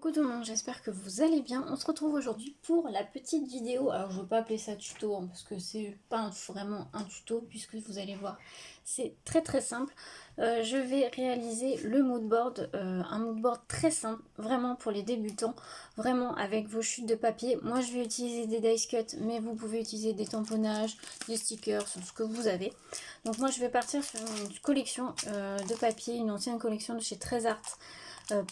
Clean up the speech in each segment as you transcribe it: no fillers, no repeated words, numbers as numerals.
Coucou tout le monde, j'espère que vous allez bien. On se retrouve aujourd'hui pour la petite vidéo. Alors je ne veux pas appeler ça tuto parce que c'est pas vraiment un tuto puisque vous allez voir. C'est très simple. Je vais réaliser le mood board, un mood board très simple, vraiment pour les débutants, vraiment avec vos chutes de papier. Moi je vais utiliser des dice cut, mais vous pouvez utiliser des tamponnages, des stickers, ce que vous avez. Donc moi je vais partir sur une collection de papier, une ancienne collection de chez Trésart.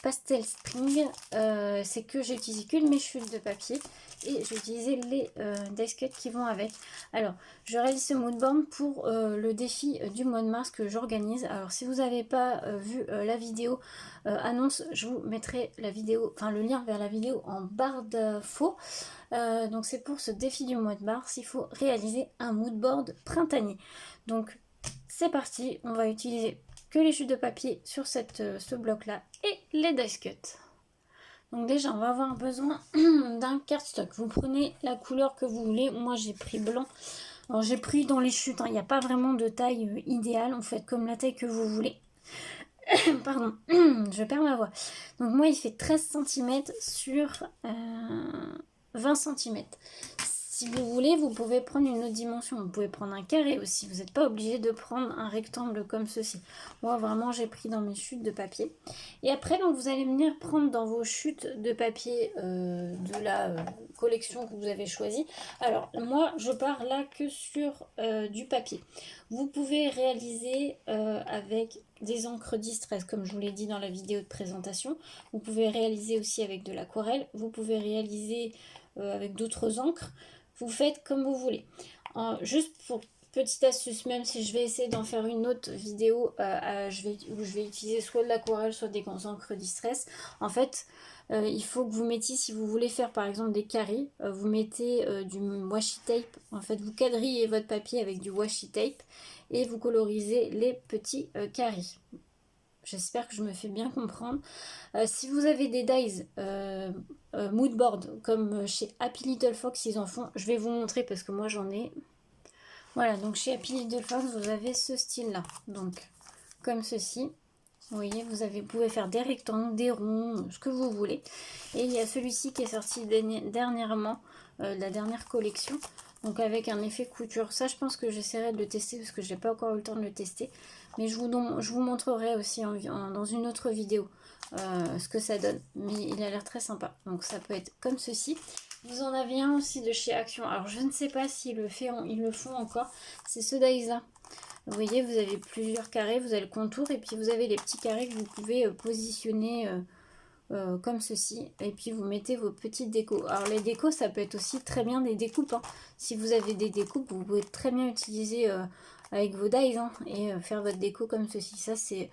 Pastel String, c'est que j'ai utilisé qu'une mes chutes de papier et j'ai utilisé les dice cuts qui vont avec. Alors je réalise ce mood board pour le défi du mois de mars que j'organise. Alors si vous n'avez pas vu la vidéo annonce, je vous mettrai la vidéo, enfin le lien vers la vidéo en barre d'infos. Donc c'est pour ce défi du mois de mars, il faut réaliser un mood board printanier. Donc c'est parti, on va utiliser que les chutes de papier sur ce bloc là et les dice cut. Donc déjà on va avoir besoin d'un cardstock. Vous prenez la couleur que vous voulez. Moi j'ai pris blanc. Alors j'ai pris dans les chutes, il n'y a pas vraiment de taille idéale, en fait comme la taille que vous voulez. Pardon, je perds ma voix. Donc moi il fait 13 cm sur 20 cm. Si vous voulez, vous pouvez prendre une autre dimension. Vous pouvez prendre un carré aussi. Vous n'êtes pas obligé de prendre un rectangle comme ceci. Moi, vraiment, j'ai pris dans mes chutes de papier. Et après, donc, vous allez venir prendre dans vos chutes de papier de la collection que vous avez choisie. Alors, moi, je pars là que sur du papier. Vous pouvez réaliser avec des encres distress, comme je vous l'ai dit dans la vidéo de présentation. Vous pouvez réaliser aussi avec de l'aquarelle. Vous pouvez réaliser avec d'autres encres. Vous faites comme vous voulez. Juste pour petite astuce, même si je vais essayer d'en faire une autre vidéo où je vais utiliser soit de l'aquarelle, soit des encres distress. En fait, il faut que vous mettiez, si vous voulez faire par exemple des carrés, vous mettez du washi tape. En fait, vous quadrillez votre papier avec du washi tape et vous colorisez les petits carrés. J'espère que je me fais bien comprendre. Si vous avez des dies mood board comme chez Happy Little Fox, ils en font. Je vais vous montrer parce que moi j'en ai. Voilà, donc chez Happy Little Fox, vous avez ce style-là. Donc, comme ceci. Vous voyez, vous pouvez faire des rectangles, des ronds, ce que vous voulez. Et il y a celui-ci qui est sorti dernièrement, la dernière collection. Donc avec un effet couture. Ça, je pense que j'essaierai de le tester parce que je n'ai pas encore eu le temps de le tester. Mais je vous montrerai aussi dans une autre vidéo ce que ça donne. Mais il a l'air très sympa. Donc ça peut être comme ceci. Vous en avez un aussi de chez Action. Alors je ne sais pas s'ils le font encore. C'est ce dies là. Vous voyez, vous avez plusieurs carrés, vous avez le contour et puis vous avez les petits carrés que vous pouvez positionner comme ceci. Et puis vous mettez vos petites décos. Alors les décos, ça peut être aussi très bien des découpes. Hein. Si vous avez des découpes, vous pouvez très bien utiliser avec vos dies et faire votre déco comme ceci. Ça, c'est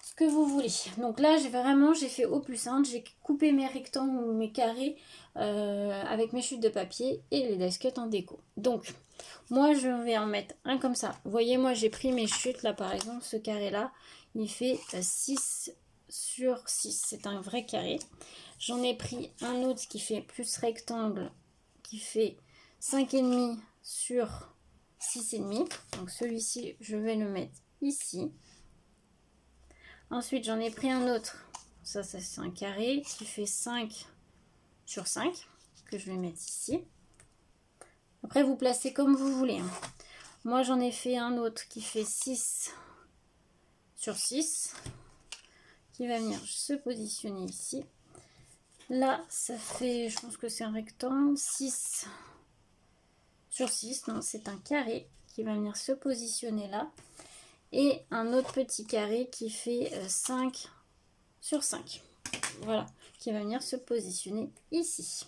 ce que vous voulez. Donc là, j'ai fait au plus simple. J'ai coupé mes rectangles ou mes carrés avec mes chutes de papier et les dice cut en déco. Donc, moi, je vais en mettre un comme ça. Vous voyez, moi, j'ai pris mes chutes là, par exemple, ce carré-là. Il fait 6 sur 6. C'est un vrai carré. J'en ai pris un autre qui fait plus rectangle, qui fait 5,5 sur 6,5. Donc, celui-ci, je vais le mettre ici. Ensuite, j'en ai pris un autre. Ça c'est un carré qui fait 5 sur 5, que je vais mettre ici. Après, vous placez comme vous voulez. Hein. Moi, j'en ai fait un autre qui fait 6 sur 6, qui va venir se positionner ici. Là, ça fait, je pense que c'est un rectangle, 6 sur 6. Non, c'est un carré qui va venir se positionner là. Et un autre petit carré qui fait 5 sur 5. Voilà, qui va venir se positionner ici.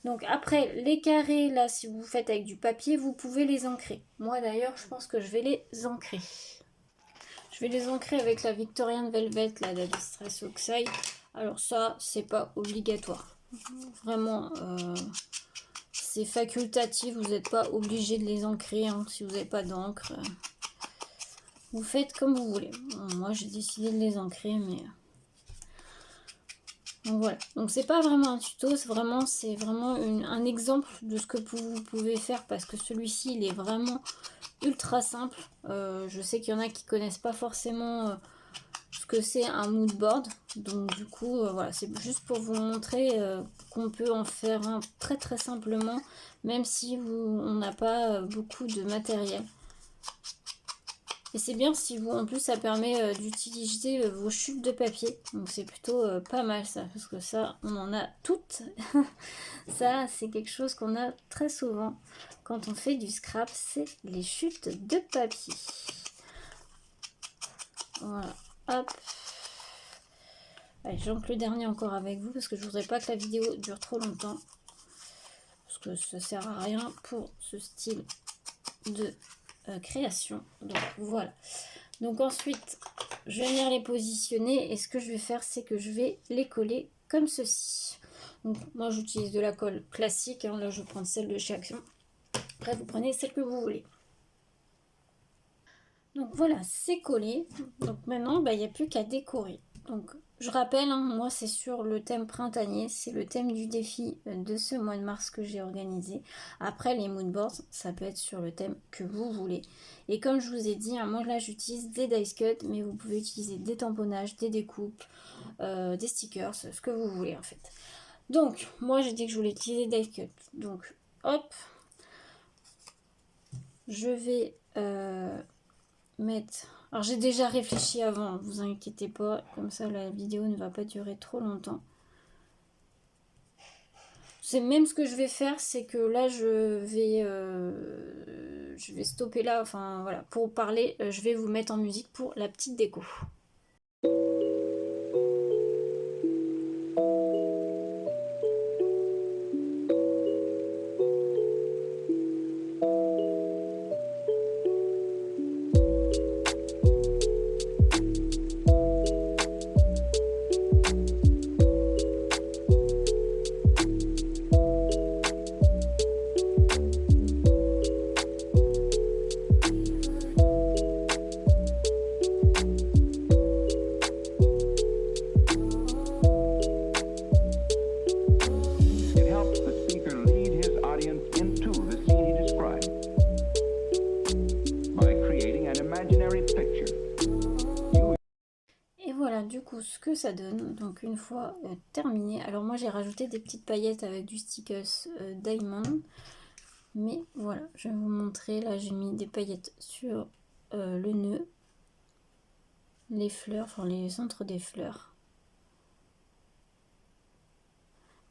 Donc après, les carrés, là, si vous faites avec du papier, vous pouvez les ancrer. Moi d'ailleurs, je pense que je vais les ancrer. Je vais les ancrer avec la Victorian Velvet, là, de la Distress Oxide. Alors ça, c'est pas obligatoire. Vraiment, c'est facultatif, vous n'êtes pas obligé de les ancrer, hein, si vous n'avez pas d'encre. Vous faites comme vous voulez. Moi, j'ai décidé de les ancrer, mais... Donc voilà, donc c'est pas vraiment un tuto, c'est vraiment un exemple de ce que vous pouvez faire parce que celui-ci il est vraiment ultra simple. Je sais qu'il y en a qui connaissent pas forcément ce ce que c'est un mood board. Donc du coup, voilà, c'est juste pour vous montrer qu'on peut en faire un très très simplement, même si on n'a pas beaucoup de matériel. Et c'est bien si vous, en plus, ça permet d'utiliser vos chutes de papier. Donc c'est plutôt pas mal ça, parce que ça, on en a toutes. Ça, c'est quelque chose qu'on a très souvent quand on fait du scrap, c'est les chutes de papier. Voilà, hop. Allez, j'encle le dernier encore avec vous, parce que je voudrais pas que la vidéo dure trop longtemps. Parce que ça sert à rien pour ce style de création. Donc voilà. Donc ensuite, je vais venir les positionner et ce que je vais faire, c'est que je vais les coller comme ceci. Donc moi j'utilise de la colle classique, hein. Là je vais prendre celle de chez Action. Après vous prenez celle que vous voulez. Donc voilà, c'est collé. Donc maintenant, il n'y a plus qu'à décorer. Donc je rappelle, hein, moi c'est sur le thème printanier, c'est le thème du défi de ce mois de mars que j'ai organisé. Après les moodboards, ça peut être sur le thème que vous voulez. Et comme je vous ai dit, hein, moi là j'utilise des dice cut, mais vous pouvez utiliser des tamponnages, des découpes, des stickers, ce que vous voulez en fait. Donc moi j'ai dit que je voulais utiliser dice cut. Donc hop, je vais mettre... Alors j'ai déjà réfléchi avant, vous inquiétez pas, comme ça la vidéo ne va pas durer trop longtemps. C'est même ce que je vais faire, c'est que là je vais stopper là, enfin voilà, pour parler, je vais vous mettre en musique pour la petite déco. Et voilà du coup ce que ça donne. Donc une fois terminé, alors moi j'ai rajouté des petites paillettes avec du stickers Diamond. Mais voilà, je vais vous montrer. Là j'ai mis des paillettes sur le nœud, les fleurs, enfin les centres des fleurs.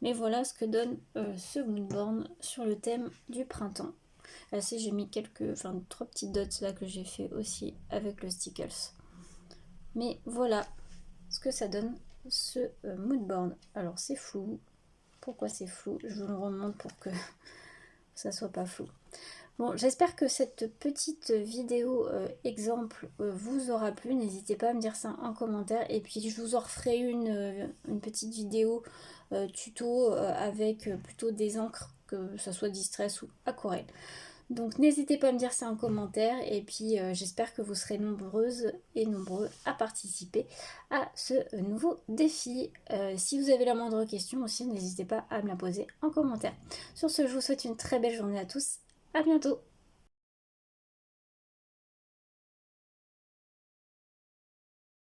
Mais voilà ce que donne ce moodboard sur le thème du printemps. Là j'ai mis trois petites dots là que j'ai fait aussi avec le stickers. Mais voilà ce que ça donne ce moodboard. Alors c'est flou. Pourquoi c'est flou? Je vous le remonte pour que ça soit pas flou. Bon, j'espère que cette petite vidéo exemple vous aura plu. N'hésitez pas à me dire ça en commentaire. Et puis je vous en referai une petite vidéo tuto avec plutôt des encres, que ce soit Distress ou aquarelle. Donc n'hésitez pas à me dire ça en commentaire. Et puis j'espère que vous serez nombreuses et nombreux à participer à ce nouveau défi. Si vous avez la moindre question aussi, n'hésitez pas à me la poser en commentaire. Sur ce, je vous souhaite une très belle journée à tous. À bientôt!